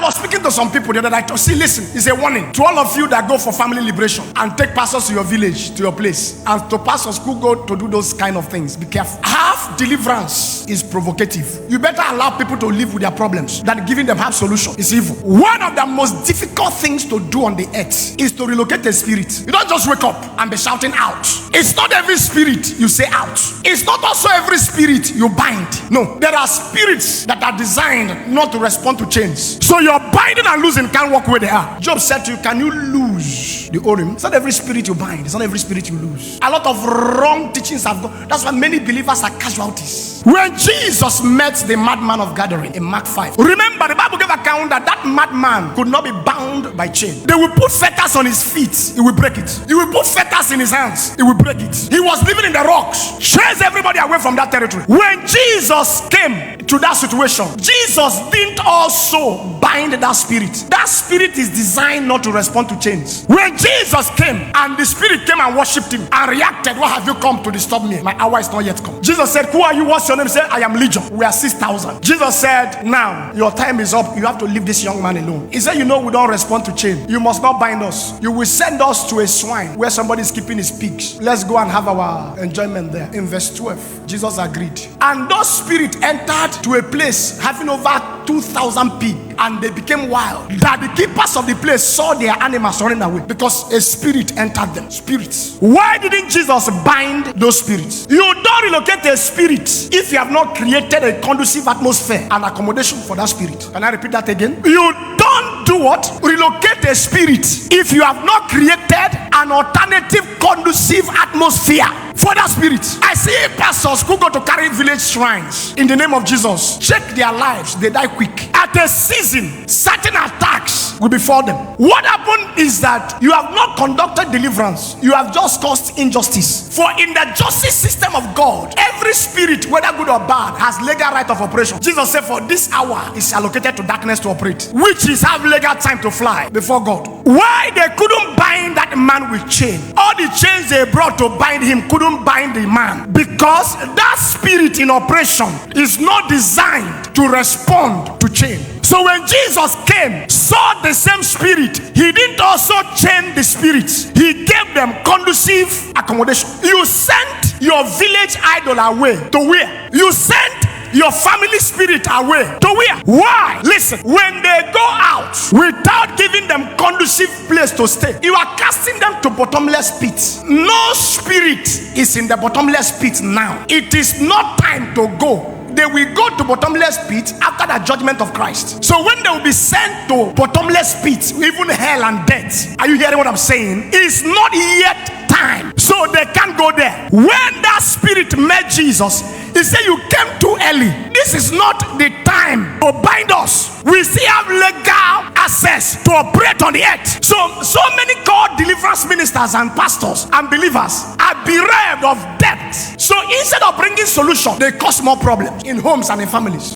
was speaking to some people the other night. See, listen, it's a warning to all of you that go for family liberation and take pastors to your village, to your place, and to pastors who go to do those kind of things. Be careful. Half deliverance is provocative. You better allow people to live with their problems than giving them half solution. It's evil. One of the most difficult things to do on the earth is to relocate a spirit. You don't just wake up and be shouting out. It's not every spirit you say out. It's not also every spirit you bind. No, there are spirits that are designed not to respond to change. So your binding and losing can't work where they are. Job said to you, can you lose the Urim? It's not every spirit you bind. It's not every spirit you lose. A lot of wrong teachings have gone. That's why many believers are casualties. When Jesus met the madman of Gathering in Mark 5, remember the Bible gave account that that madman could not be bound by chain. They will put fetters on his feet, he will break it. He will put fetters in his hands, he will break it. He was living in the rocks, chase everybody away from that territory. When Jesus came to that situation, Jesus didn't also bind that spirit. That spirit is designed not to respond to change. When Jesus came and the spirit came and worshipped him and reacted, what have you come to disturb me? My hour is not yet come. Jesus said, who are you? What's your name? He said, I am Legion. We are 6,000. Jesus said, now your time is up. You have to leave this young man alone. He said, you know we don't respond to chain. You must not bind us. You will send us to a swine where somebody is keeping his pigs. Let's go and have our enjoyment there. In verse 12, Jesus agreed. And those spirits entered to a place having over 2,000 pigs, and they became wild. That the keepers of the place saw their animals running away because a spirit entered them. Spirits. Why didn't Jesus bind those spirits? You don't relocate a spirit if you have not created a conducive atmosphere and accommodation for that spirit. Can I repeat that again? You don't do what? Relocate a spirit if you have not created an alternative conducive atmosphere for that spirit. I see pastors who go to carry village shrines in the name of Jesus. Check their lives, they die quick. At a season, certain attacks will befall them. What happened is that you have not conducted deliverance, you have just caused injustice. For in the justice system of God, every spirit, whether good or bad, has legal right of operation. Jesus said, for this hour is allocated to darkness to operate, which is have legal time to fly before God. Why they couldn't bind that man with chain? All the chains they brought to bind him couldn't bind the man, because that spirit in operation is not designed to respond to chain. So when Jesus came, saw the same spirit, he didn't also chain the spirits. He gave them conducive accommodation. You sent your village idol away to where? You sent your family spirit away to where? Why? Listen, when they go out without giving them conducive place to stay, you are casting them to bottomless pits. No spirit is in the bottomless pit now. It is not time to go. They will go to bottomless pit after the judgment of Christ. So when they will be sent to bottomless pit, even hell and death, are you hearing what I'm saying? It's not yet time, so they can't go there. When that spirit met Jesus, he said, you came too early. This is not the time to bind us. We still have legal access to operate on the earth. So many called deliverance ministers and pastors and believers are bereft of depth. So instead of bringing solution, they cause more problems in homes and in families.